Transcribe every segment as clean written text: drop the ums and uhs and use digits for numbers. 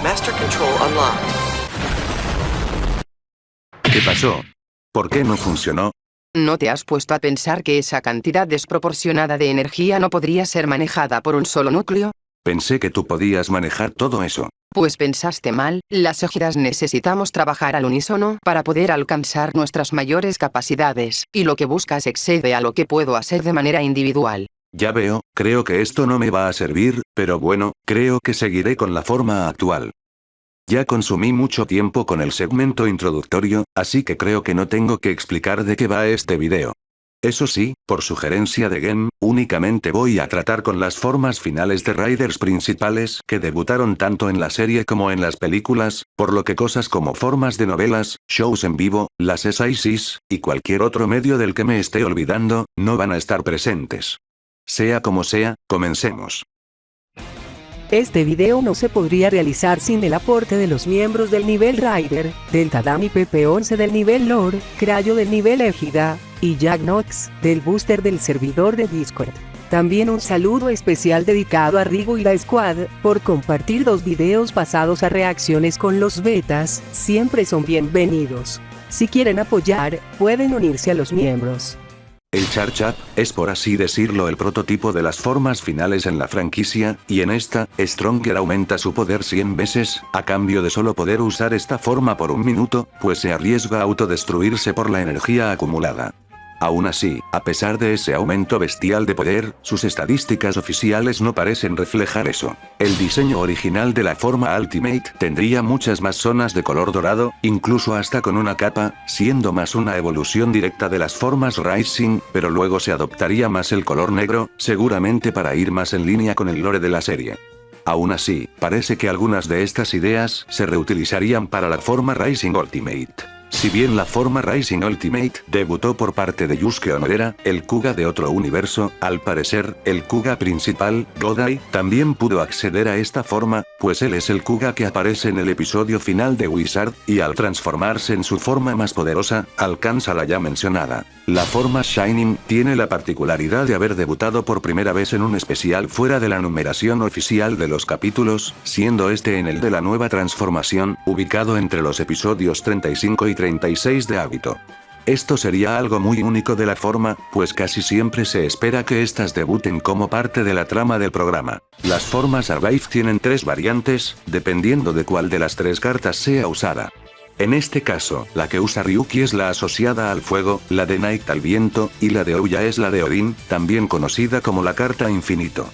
Master Control unlocked. ¿Qué pasó? ¿Por qué no funcionó? ¿No te has puesto a pensar que esa cantidad desproporcionada de energía no podría ser manejada por un solo núcleo? Pensé que tú podías manejar todo eso. Pues pensaste mal, las Égidas necesitamos trabajar al unísono para poder alcanzar nuestras mayores capacidades, y lo que buscas excede a lo que puedo hacer de manera individual. Ya veo, creo que esto no me va a servir, pero bueno, creo que seguiré con la forma actual. Ya consumí mucho tiempo con el segmento introductorio, así que creo que no tengo que explicar de qué va este video. Eso sí, por sugerencia de Game, únicamente voy a tratar con las formas finales de Riders principales que debutaron tanto en la serie como en las películas, por lo que cosas como formas de novelas, shows en vivo, las SICs, y cualquier otro medio del que me esté olvidando, no van a estar presentes. Sea como sea, comencemos. Este video no se podría realizar sin el aporte de los miembros del nivel Rider, del Tadami PP11 del nivel Lore, Crayo del nivel Égida, y Jack Knox, del booster del servidor de Discord. También un saludo especial dedicado a Rigo y la Squad, por compartir 2 videos pasados a reacciones con los betas, siempre son bienvenidos. Si quieren apoyar, pueden unirse a los miembros. El Charchap es, por así decirlo, el prototipo de las formas finales en la franquicia, y en esta, Stronger aumenta su poder 100 veces, a cambio de solo poder usar esta forma por un minuto, pues se arriesga a autodestruirse por la energía acumulada. Aún así, a pesar de ese aumento bestial de poder, sus estadísticas oficiales no parecen reflejar eso. El diseño original de la forma Ultimate tendría muchas más zonas de color dorado, incluso hasta con una capa, siendo más una evolución directa de las formas Rising, pero luego se adoptaría más el color negro, seguramente para ir más en línea con el lore de la serie. Aún así, parece que algunas de estas ideas se reutilizarían para la forma Rising Ultimate. Si bien la forma Rising Ultimate debutó por parte de Yusuke Onodera, el Kuga de otro universo, al parecer, el Kuga principal, Godai, también pudo acceder a esta forma, pues él es el Kuga que aparece en el episodio final de Wizard, y al transformarse en su forma más poderosa, alcanza la ya mencionada. La forma Shining tiene la particularidad de haber debutado por primera vez en un especial fuera de la numeración oficial de los capítulos, siendo este en el de la nueva transformación, ubicado entre los episodios 35 y 36 de Hábito. Esto sería algo muy único de la forma, pues casi siempre se espera que estas debuten como parte de la trama del programa. Las formas Arrive tienen 3 variantes, dependiendo de cuál de las 3 cartas sea usada. En este caso, la que usa Ryuki es la asociada al fuego, la de Night al viento, y la de Ouya es la de Odin, también conocida como la carta infinito.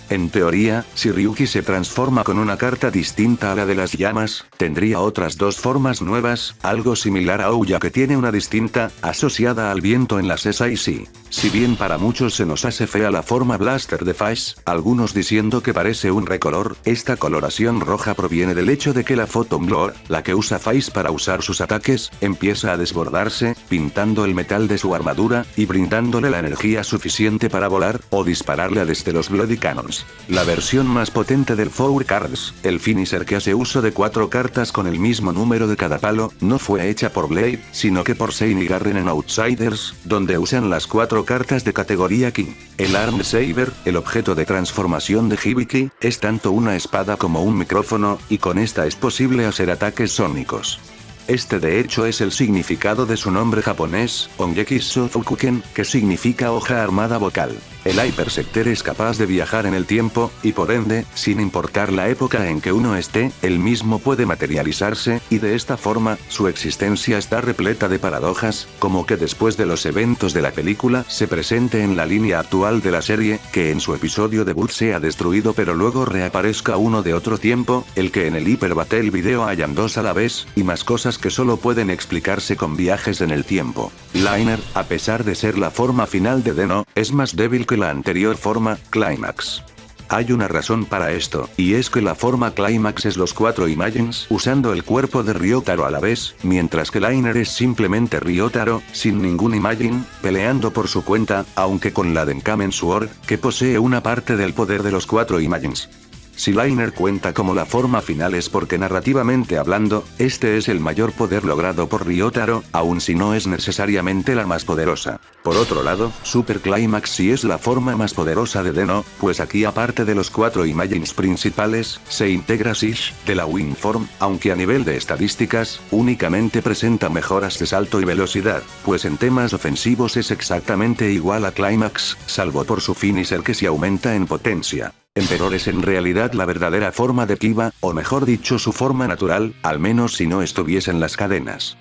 En teoría, si Ryuki se transforma con una carta distinta a la de las llamas, tendría otras 2 formas nuevas, algo similar a Ouya que tiene una distinta, asociada al viento en las SIC. Si bien para muchos se nos hace fea la forma Blaster de Face, algunos diciendo que parece un recolor, esta coloración roja proviene del hecho de que la Photon Glow, la que usa Face para usar sus ataques, empieza a desbordarse, pintando el metal de su armadura, y brindándole la energía suficiente para volar, o dispararle desde los Bloody Cannons. La versión más potente del Four Cards, el finisher que hace uso de 4 cartas con el mismo número de cada palo, no fue hecha por Blade, sino que por Sein y Garren en Outsiders, donde usan las 4 cartas de categoría King. El Arm Saber, el objeto de transformación de Hibiki, es tanto una espada como un micrófono, y con esta es posible hacer ataques sónicos. Este de hecho es el significado de su nombre japonés, Ongeki Sofukuken, que significa hoja armada vocal. El Hypersector es capaz de viajar en el tiempo, y por ende, sin importar la época en que uno esté, él mismo puede materializarse, y de esta forma, su existencia está repleta de paradojas, como que después de los eventos de la película se presente en la línea actual de la serie, que en su episodio debut sea destruido pero luego reaparezca uno de otro tiempo, el que en el Hyper Battle video hayan 2 a la vez, y más cosas que solo pueden explicarse con viajes en el tiempo. Liner, a pesar de ser la forma final de Deno, es más débil que la anterior forma, Climax. Hay una razón para esto, y es que la forma Climax es los 4 Imagines usando el cuerpo de Ryotaro a la vez, mientras que Liner es simplemente Ryotaro, sin ningún Imagine, peleando por su cuenta, aunque con la Denkamen Sword, que posee una parte del poder de los 4 Imagines. Si Liner cuenta como la forma final es porque narrativamente hablando, este es el mayor poder logrado por Ryotaro, aun si no es necesariamente la más poderosa. Por otro lado, Super Climax sí es la forma más poderosa de Deno, pues aquí aparte de los 4 Imagines principales, se integra Sish, de la Wind Form, aunque a nivel de estadísticas, únicamente presenta mejoras de salto y velocidad, pues en temas ofensivos es exactamente igual a Climax, salvo por su finisher que se aumenta en potencia. Emperor es en realidad la verdadera forma de Kiba, o mejor dicho su forma natural, al menos si no estuviesen las cadenas.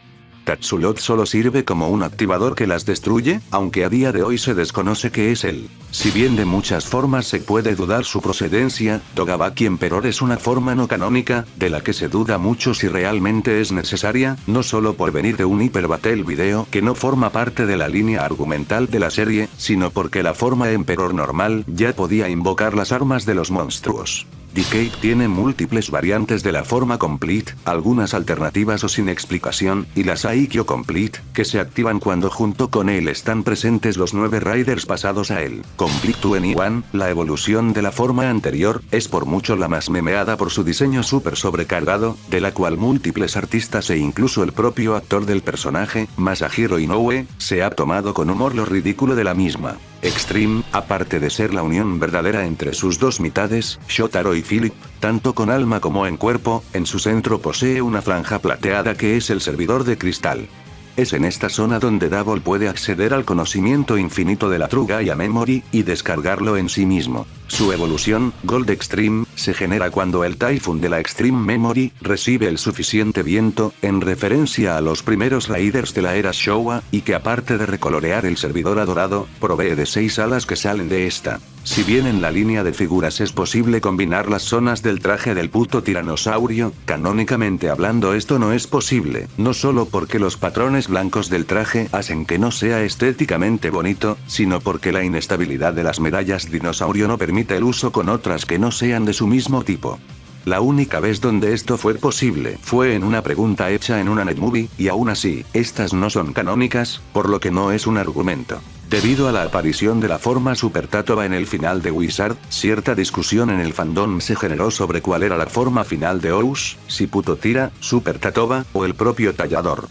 Tatsulot solo sirve como un activador que las destruye, aunque a día de hoy se desconoce qué es él. Si bien de muchas formas se puede dudar su procedencia, Togabaki Emperor es una forma no canónica, de la que se duda mucho si realmente es necesaria, no solo por venir de un Hyper Battle video que no forma parte de la línea argumental de la serie, sino porque la forma Emperor normal ya podía invocar las armas de los monstruos. Decade tiene múltiples variantes de la forma Complete, algunas alternativas o sin explicación, y las Aikyo Complete, que se activan cuando junto con él están presentes los 9 Riders pasados a él. Complete 21, la evolución de la forma anterior, es por mucho la más memeada por su diseño súper sobrecargado, de la cual múltiples artistas e incluso el propio actor del personaje, Masahiro Inoue, se ha tomado con humor lo ridículo de la misma. Extreme, aparte de ser la unión verdadera entre sus dos mitades, Shotaro y Philip, tanto con alma como en cuerpo, en su centro posee una franja plateada que es el servidor de cristal. Es en esta zona donde Double puede acceder al conocimiento infinito de la True Gaia Memory, y descargarlo en sí mismo. Su evolución, Gold Extreme, se genera cuando el Typhoon de la Extreme Memory recibe el suficiente viento, en referencia a los primeros Raiders de la era Showa, y que aparte de recolorear el servidor adorado, provee de 6 alas que salen de esta. Si bien en la línea de figuras es posible combinar las zonas del traje del puto tiranosaurio, canónicamente hablando esto no es posible, no solo porque los patrones blancos del traje hacen que no sea estéticamente bonito, sino porque la inestabilidad de las medallas dinosaurio no permite el uso con otras que no sean de su mismo tipo. La única vez donde esto fue posible fue en una pregunta hecha en una netmovie, y aún así, estas no son canónicas, por lo que no es un argumento. Debido a la aparición de la forma Super Tatova en el final de Wizard, cierta discusión en el fandom se generó sobre cuál era la forma final de Ous, si Putotira, Super Tatova, o el propio tallador.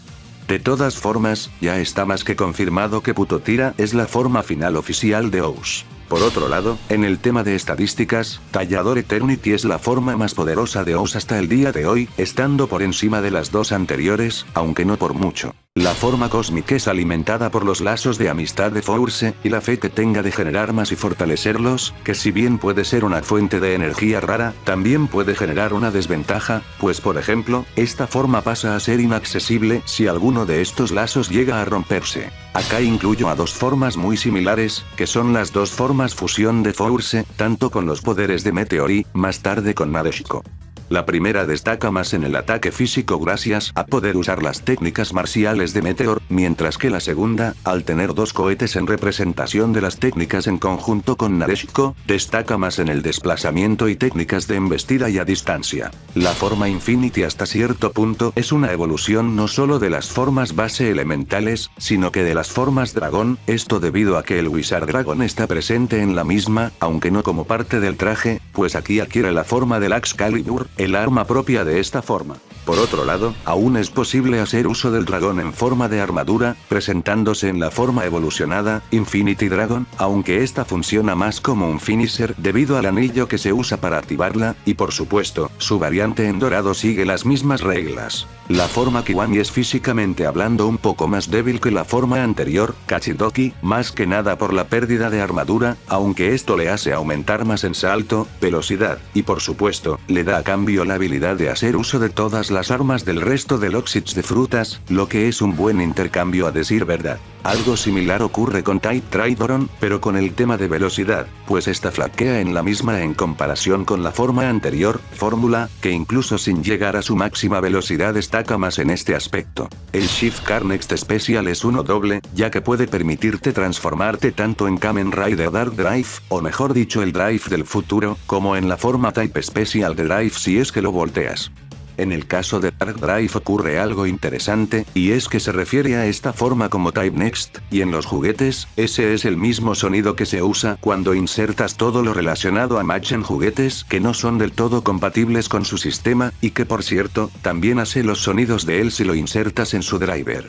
De todas formas, ya está más que confirmado que Putotira es la forma final oficial de Ous. Por otro lado, en el tema de estadísticas, Tallador Eternity es la forma más poderosa de Ous hasta el día de hoy, estando por encima de las dos anteriores, aunque no por mucho. La forma Cosmic es alimentada por los lazos de amistad de Force, y la fe que tenga de generar más y fortalecerlos, que si bien puede ser una fuente de energía rara, también puede generar una desventaja, pues por ejemplo, esta forma pasa a ser inaccesible si alguno de estos lazos llega a romperse. Acá incluyo a dos formas muy similares, que son las dos formas fusión de Force, tanto con los poderes de Meteori, más tarde con Nadeshiko. La primera destaca más en el ataque físico gracias a poder usar las técnicas marciales de Meteor, mientras que la segunda, al tener dos cohetes en representación de las técnicas en conjunto con Nadeshiko, destaca más en el desplazamiento y técnicas de embestida y a distancia. La forma Infinity hasta cierto punto es una evolución no solo de las formas base elementales, sino que de las formas dragón, esto debido a que el Wizard Dragon está presente en la misma, aunque no como parte del traje, pues aquí adquiere la forma del Excalibur, el arma propia de esta forma. Por otro lado, aún es posible hacer uso del dragón en forma de armadura, presentándose en la forma evolucionada, Infinity Dragon, aunque esta funciona más como un finisher debido al anillo que se usa para activarla, y por supuesto, su variante en dorado sigue las mismas reglas. La forma Kiwami es físicamente hablando un poco más débil que la forma anterior, Kachidoki, más que nada por la pérdida de armadura, aunque esto le hace aumentar más en salto, velocidad, y por supuesto, le da a cambio la habilidad de hacer uso de todas las armas del resto del Oxyds de frutas, lo que es un buen intercambio a decir verdad. Algo similar ocurre con Type Tridoron, pero con el tema de velocidad, pues esta flaquea en la misma en comparación con la forma anterior, fórmula, que incluso sin llegar a su máxima velocidad destaca más en este aspecto. El Shift Car Next Special es uno doble, ya que puede permitirte transformarte tanto en Kamen Rider Dark Drive, o mejor dicho el Drive del futuro, como en la forma Type Special de Drive si es que lo volteas. En el caso de Dark Drive ocurre algo interesante, y es que se refiere a esta forma como Type Next, y en los juguetes, ese es el mismo sonido que se usa cuando insertas todo lo relacionado a Match en juguetes que no son del todo compatibles con su sistema, y que por cierto, también hace los sonidos de él si lo insertas en su driver.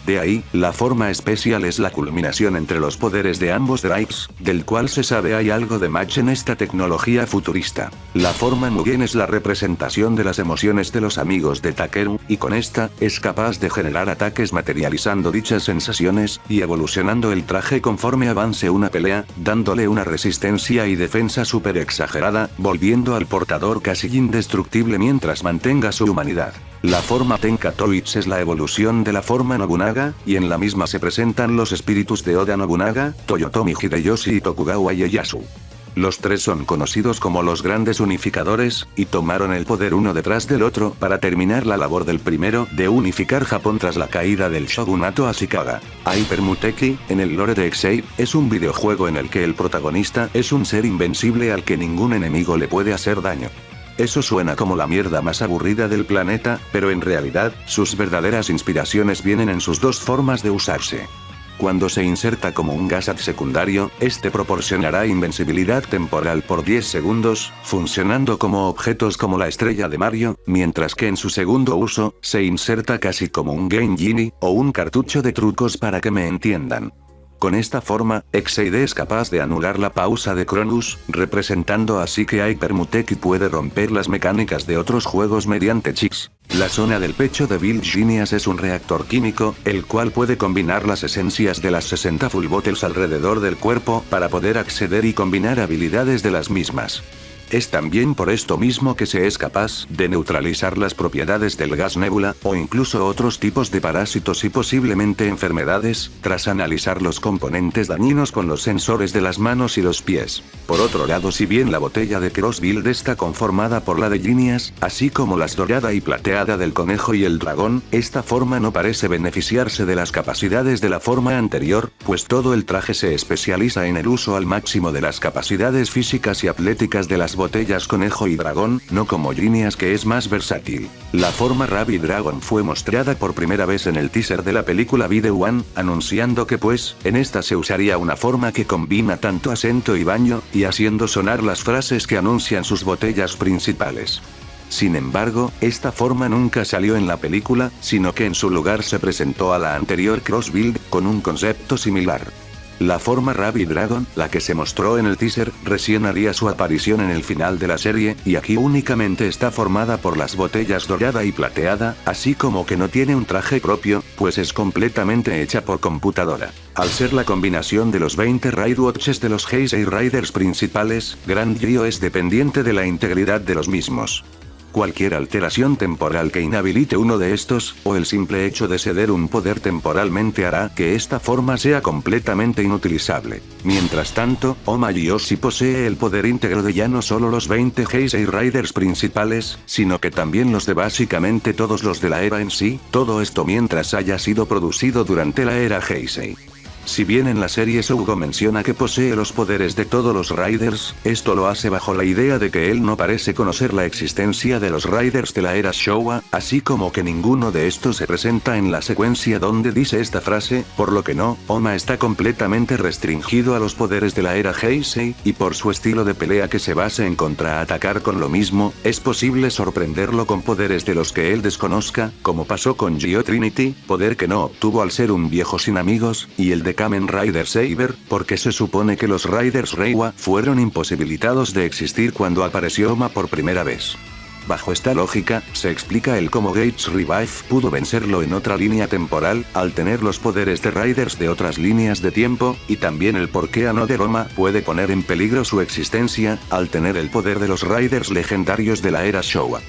De ahí, la forma especial es la culminación entre los poderes de ambos drives, del cual se sabe hay algo de match en esta tecnología futurista. La forma Mugen es la representación de las emociones de los amigos de Takeru, y con esta, es capaz de generar ataques materializando dichas sensaciones, y evolucionando el traje conforme avance una pelea, dándole una resistencia y defensa súper exagerada, volviendo al portador casi indestructible mientras mantenga su humanidad. La forma Tenkatoitsu es la evolución de la forma Nobunaga, y en la misma se presentan los espíritus de Oda Nobunaga, Toyotomi Hideyoshi y Tokugawa Ieyasu. Los tres son conocidos como los grandes unificadores, y tomaron el poder uno detrás del otro para terminar la labor del primero de unificar Japón tras la caída del shogunato Ashikaga. Hyper Muteki, en el lore de Eisei, es un videojuego en el que el protagonista es un ser invencible al que ningún enemigo le puede hacer daño. Eso suena como la mierda más aburrida del planeta, pero en realidad, sus verdaderas inspiraciones vienen en sus dos formas de usarse. Cuando se inserta como un gadget secundario, este proporcionará invencibilidad temporal por 10 segundos, funcionando como objetos como la estrella de Mario, mientras que en su segundo uso, se inserta casi como un Game Genie, o un cartucho de trucos para que me entiendan. Con esta forma, Eisei es capaz de anular la pausa de Cronus, representando así que Hyper Muteki puede romper las mecánicas de otros juegos mediante chips. La zona del pecho de Bill Genius es un reactor químico, el cual puede combinar las esencias de las 60 Full Bottles alrededor del cuerpo para poder acceder y combinar habilidades de las mismas. Es también por esto mismo que se es capaz de neutralizar las propiedades del gas nébula, o incluso otros tipos de parásitos y posiblemente enfermedades, tras analizar los componentes dañinos con los sensores de las manos y los pies. Por otro lado, si bien la botella de Crossbuild está conformada por la de Genius, así como las dorada y plateada del conejo y el dragón, esta forma no parece beneficiarse de las capacidades de la forma anterior, pues todo el traje se especializa en el uso al máximo de las capacidades físicas y atléticas de las botellas conejo y dragón, no como Genius que es más versátil. La forma Rabbit Dragon fue mostrada por primera vez en el teaser de la película Video One, anunciando que pues, en esta se usaría una forma que combina tanto acento y baño, y haciendo sonar las frases que anuncian sus botellas principales. Sin embargo, esta forma nunca salió en la película, sino que en su lugar se presentó a la anterior Crossbuild, con un concepto similar. La forma Rabbit Dragon, la que se mostró en el teaser, recién haría su aparición en el final de la serie, y aquí únicamente está formada por las botellas dorada y plateada, así como que no tiene un traje propio, pues es completamente hecha por computadora. Al ser la combinación de los 20 Raid Watches de los Heisei Riders principales, Grand Gyo es dependiente de la integridad de los mismos. Cualquier alteración temporal que inhabilite uno de estos, o el simple hecho de ceder un poder temporalmente hará que esta forma sea completamente inutilizable. Mientras tanto, Oma Yoshi posee el poder íntegro de ya no solo los 20 Heisei Riders principales, sino que también los de básicamente todos los de la era en sí, todo esto mientras haya sido producido durante la era Heisei. Si bien en la serie Sougo menciona que posee los poderes de todos los Riders, esto lo hace bajo la idea de que él no parece conocer la existencia de los Riders de la era Showa, así como que ninguno de estos se presenta en la secuencia donde dice esta frase, por lo que no, Oma está completamente restringido a los poderes de la era Heisei, y por su estilo de pelea que se basa en contraatacar con lo mismo, es posible sorprenderlo con poderes de los que él desconozca, como pasó con Geo Trinity, poder que no obtuvo al ser un viejo sin amigos, y el de Kamen Rider Saber, porque se supone que los Riders Reiwa fueron imposibilitados de existir cuando apareció Oma por primera vez. Bajo esta lógica, se explica el cómo Gates Revive pudo vencerlo en otra línea temporal, al tener los poderes de Riders de otras líneas de tiempo, y también el por qué Another Oma puede poner en peligro su existencia, al tener el poder de los Riders legendarios de la era Showa.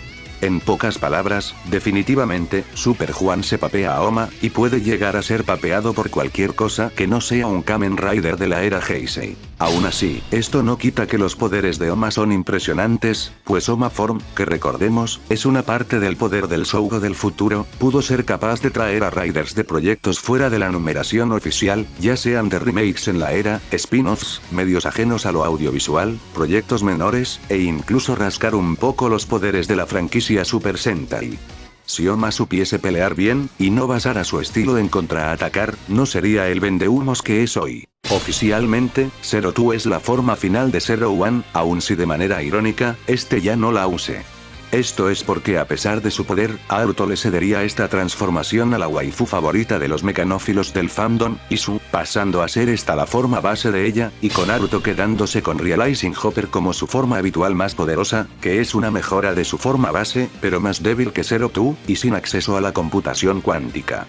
En pocas palabras, definitivamente, Super Juan se papea a Oma, y puede llegar a ser papeado por cualquier cosa que no sea un Kamen Rider de la era Heisei. Aún así, esto no quita que los poderes de Oma son impresionantes, pues Oma Form, que recordemos, es una parte del poder del Sougo del futuro, pudo ser capaz de traer a Riders de proyectos fuera de la numeración oficial, ya sean de remakes en la era, spin-offs, medios ajenos a lo audiovisual, proyectos menores, e incluso rascar un poco los poderes de la franquicia franquicia Super Sentai. Si Oma supiese pelear bien, y no basara su estilo en contraatacar, no sería el vendehumos que es hoy. Oficialmente, Zero Two es la forma final de Zero One, aun si de manera irónica, este ya no la use. Esto es porque a pesar de su poder, Naruto le cedería esta transformación a la waifu favorita de los mecanófilos del fandom, Isu, pasando a ser esta la forma base de ella, y con Naruto quedándose con Realizing Hopper como su forma habitual más poderosa, que es una mejora de su forma base, pero más débil que Zero Two, y sin acceso a la computación cuántica.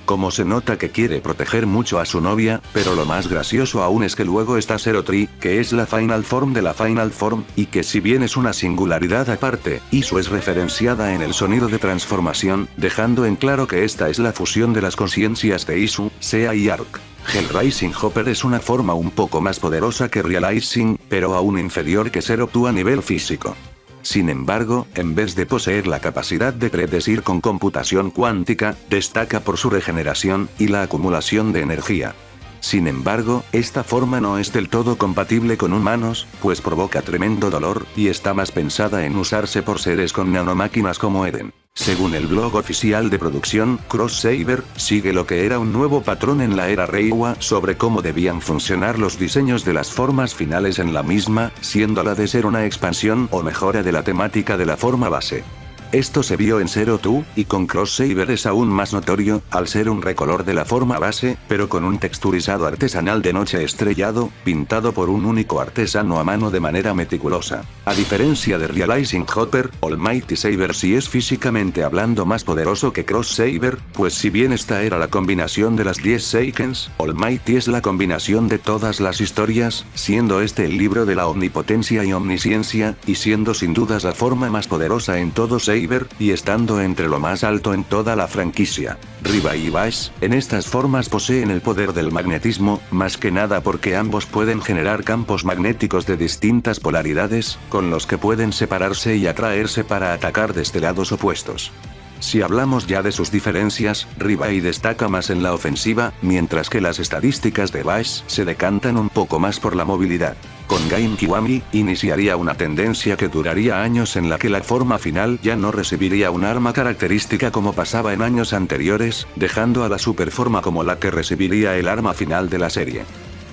Como se nota que quiere proteger mucho a su novia, pero lo más gracioso aún es que luego está Zero Three, que es la Final Form de la Final Form, y que si bien es una singularidad aparte, Isu es referenciada en el sonido de transformación, dejando en claro que esta es la fusión de las conciencias de Isu, Sea y Arc. Hellrising Hopper es una forma un poco más poderosa que Realizing, pero aún inferior que Zero Two a nivel físico. Sin embargo, en vez de poseer la capacidad de predecir con computación cuántica, destaca por su regeneración y la acumulación de energía. Sin embargo, esta forma no es del todo compatible con humanos, pues provoca tremendo dolor, y está más pensada en usarse por seres con nanomáquinas como Eren. Según el blog oficial de producción, Cross Saber sigue lo que era un nuevo patrón en la era Reiwa sobre cómo debían funcionar los diseños de las formas finales en la misma, siendo la de ser una expansión o mejora de la temática de la forma base. Esto se vio en Zero Two, y con Cross Saber es aún más notorio, al ser un recolor de la forma base, pero con un texturizado artesanal de noche estrellado, pintado por un único artesano a mano de manera meticulosa. A diferencia de Realizing Hopper, Almighty Saber sí es físicamente hablando más poderoso que Cross Saber, pues si bien esta era la combinación de las 10 Seikens, Almighty es la combinación de todas las historias, siendo este el libro de la omnipotencia y omnisciencia, y siendo sin dudas la forma más poderosa en todo Saber, y estando entre lo más alto en toda la franquicia. Riba y Bash, en estas formas poseen el poder del magnetismo, más que nada porque ambos pueden generar campos magnéticos de distintas polaridades, con los que pueden separarse y atraerse para atacar desde lados opuestos. Si hablamos ya de sus diferencias, Ribai destaca más en la ofensiva, mientras que las estadísticas de Bash se decantan un poco más por la movilidad. Con Gain Kiwami, iniciaría una tendencia que duraría años en la que la forma final ya no recibiría un arma característica como pasaba en años anteriores, dejando a la superforma como la que recibiría el arma final de la serie.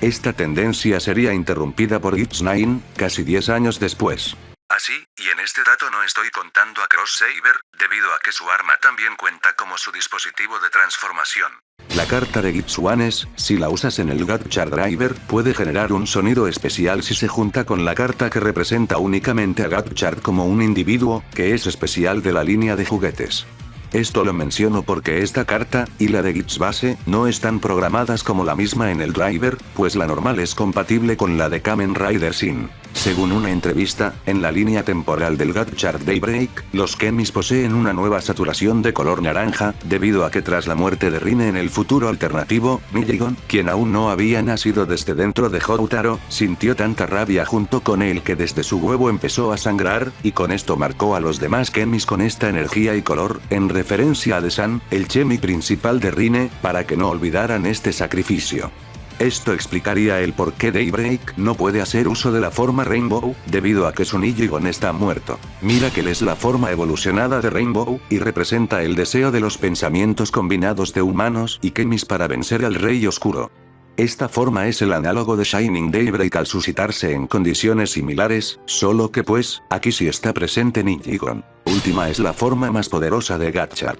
Esta tendencia sería interrumpida por Gibbs 9, casi 10 años después. Así, y en este dato no estoy contando a Cross Saber, debido a que su arma también cuenta como su dispositivo de transformación. La carta de Gibbs One es, si la usas en el Gatchar Driver, puede generar un sonido especial si se junta con la carta que representa únicamente a Gatchar como un individuo, que es especial de la línea de juguetes. Esto lo menciono porque esta carta, y la de Gibbs Base, no están programadas como la misma en el driver, pues la normal es compatible con la de Kamen Rider Sin. Según una entrevista, en la línea temporal del Gatchar Daybreak, los Kemis poseen una nueva saturación de color naranja, debido a que tras la muerte de Rine en el futuro alternativo, Mijigon, quien aún no había nacido desde dentro de Houtaro, sintió tanta rabia junto con él que desde su huevo empezó a sangrar, y con esto marcó a los demás Kemis con esta energía y color, en referencia a Desan, el Chemi principal de Rine, para que no olvidaran este sacrificio. Esto explicaría el por qué Daybreak no puede hacer uso de la forma Rainbow, debido a que su Nijigon está muerto. Miracle es la forma evolucionada de Rainbow, y representa el deseo de los pensamientos combinados de humanos y Kemis para vencer al Rey Oscuro. Esta forma es el análogo de Shining Daybreak al suscitarse en condiciones similares, solo que pues, aquí sí está presente Nijigon. Última es la forma más poderosa de Gatchar.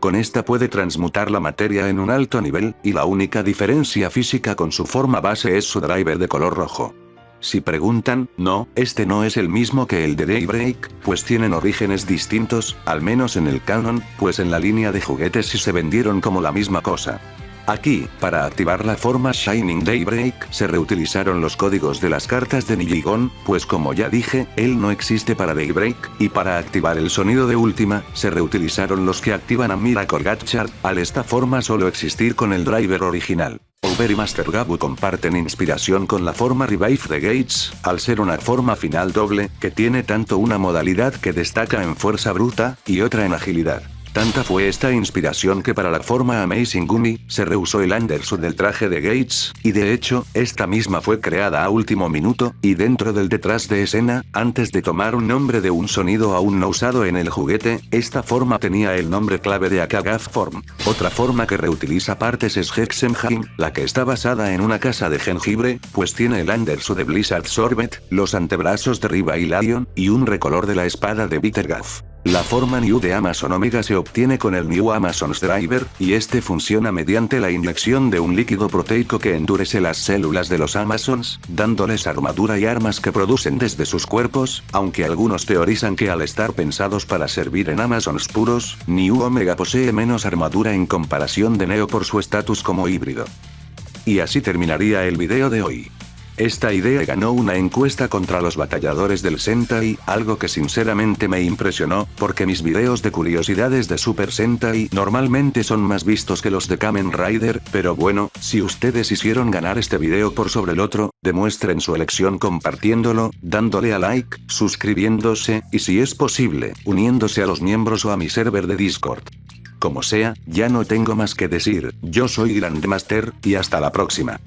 Con esta puede transmutar la materia en un alto nivel, y la única diferencia física con su forma base es su driver de color rojo. Si preguntan, no, este no es el mismo que el de Daybreak, pues tienen orígenes distintos, al menos en el canon, pues en la línea de juguetes sí se vendieron como la misma cosa. Aquí, para activar la forma Shining Daybreak, se reutilizaron los códigos de las cartas de Nijigon, pues como ya dije, él no existe para Daybreak, y para activar el sonido de Última, se reutilizaron los que activan a Miracle Gatchar, al esta forma solo existir con el driver original. Over y Master Gabu comparten inspiración con la forma Revive de Gates, al ser una forma final doble, que tiene tanto una modalidad que destaca en fuerza bruta, y otra en agilidad. Tanta fue esta inspiración que para la forma Amazing Gumi, se reusó el undersuit del traje de Gates, y de hecho, esta misma fue creada a último minuto, y dentro del detrás de escena, antes de tomar un nombre de un sonido aún no usado en el juguete, esta forma tenía el nombre clave de Akagaf Form. Otra forma que reutiliza partes es Hexenheim, la que está basada en una casa de jengibre, pues tiene el undersuit de Blizzard Sorbet, los antebrazos de Riva y Lion, y un recolor de la espada de Bittergaff. La forma New de Amazon Omega se obtiene con el New Amazon's Driver, y este funciona mediante la inyección de un líquido proteico que endurece las células de los Amazons, dándoles armadura y armas que producen desde sus cuerpos, aunque algunos teorizan que al estar pensados para servir en Amazons puros, New Omega posee menos armadura en comparación de Neo por su estatus como híbrido. Y así terminaría el video de hoy. Esta idea ganó una encuesta contra los batalladores del Sentai, algo que sinceramente me impresionó, porque mis videos de curiosidades de Super Sentai normalmente son más vistos que los de Kamen Rider, pero bueno, si ustedes hicieron ganar este video por sobre el otro, demuestren su elección compartiéndolo, dándole a like, suscribiéndose, y si es posible, uniéndose a los miembros o a mi server de Discord. Como sea, ya no tengo más que decir, yo soy Grandmaster, y hasta la próxima.